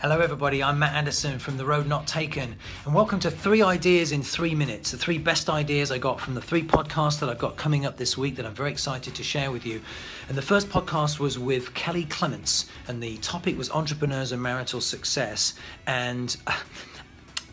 Hello everybody, I'm Matt Anderson from The Road Not Taken, and welcome to 3 Ideas in 3 Minutes, the 3 best ideas I got from the 3 podcasts that I've got coming up this week that I'm very excited to share with you. And the first podcast was with Kelly Clements, and the topic was entrepreneurs and marital success. And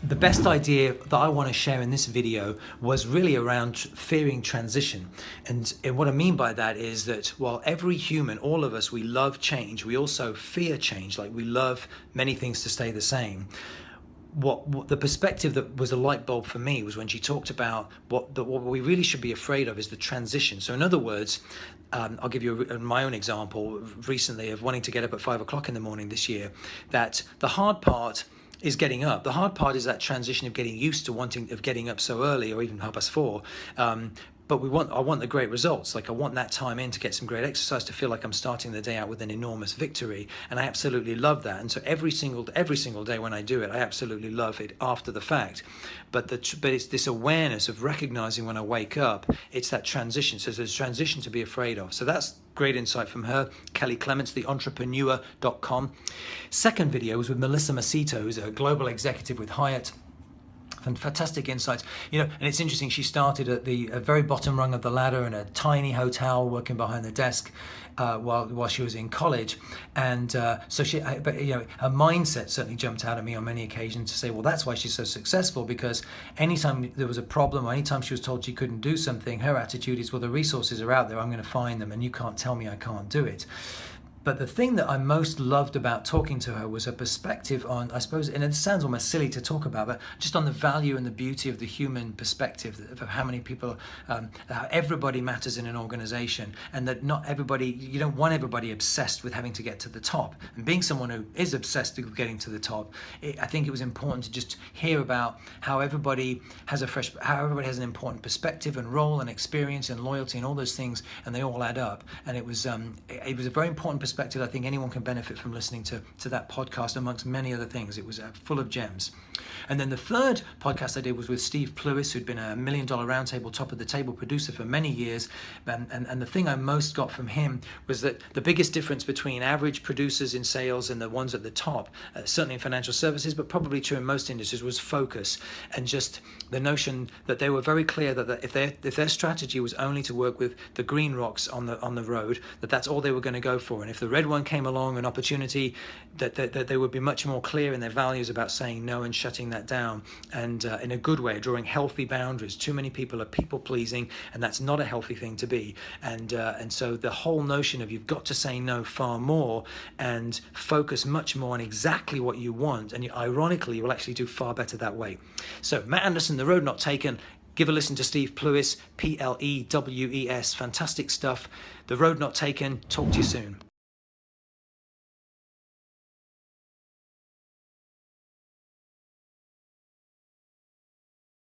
the best idea that I want to share in this video was really around fearing transition. And what I mean by that is that while every human, all of us, we love change, we also fear change. Like, we love many things to stay the same. What the perspective that was a light bulb for me was when she talked about what we really should be afraid of is the transition. So in other words, I'll give you my own example recently of wanting to get up at 5 o'clock in the morning this year, that the hard part is getting up. The hard part is that transition of getting used to getting up so early, or even 4:30. But I want the great results. Like, I want that time in to get some great exercise, to feel like I'm starting the day out with an enormous victory. And I absolutely love that. And so every single day when I do it, I absolutely love it after the fact. But it's this awareness of recognizing when I wake up, it's that transition. So there's transition to be afraid of. So that's great insight from her, Kelly Clements, theentrepreneur.com. Second video was with Melissa Macito, who's a global executive with Hyatt. And fantastic insights, and it's interesting. She started at the very bottom rung of the ladder in a tiny hotel, working behind the desk while she was in college, and so her mindset certainly jumped out at me on many occasions to say, well, that's why she's so successful, because anytime there was a problem, or anytime she was told she couldn't do something, her attitude is, well, the resources are out there, I'm going to find them, and you can't tell me I can't do it. But the thing that I most loved about talking to her was her perspective on, I suppose, and it sounds almost silly to talk about, but just on the value and the beauty of the human perspective, of how many people, how everybody matters in an organization, and that not everybody, you don't want everybody obsessed with having to get to the top. And being someone who is obsessed with getting to the top, I think it was important to just hear about how everybody has an important perspective and role and experience and loyalty and all those things, and they all add up. And it was a very important perspective. I think anyone can benefit from listening to that podcast, amongst many other things. It was full of gems. And then the third podcast I did was with Steve Plewis, who'd been a $1 Million Roundtable top of the table producer for many years. And the thing I most got from him was that the biggest difference between average producers in sales and the ones at the top, certainly in financial services, but probably true in most industries, was focus. And just the notion that they were very clear that if their strategy was only to work with the green rocks on the road, that's all they were going to go for. And if the red one came along, an opportunity, that they would be much more clear in their values about saying no and shutting that down, and in a good way, drawing healthy boundaries. Too many people are people pleasing, and that's not a healthy thing to be. And so the whole notion of you've got to say no far more and focus much more on exactly what you want, and ironically, you will actually do far better that way. So Matt Anderson, The Road Not Taken. Give a listen to Steve Plewis, Plewes, fantastic stuff. The Road Not Taken. Talk to you soon.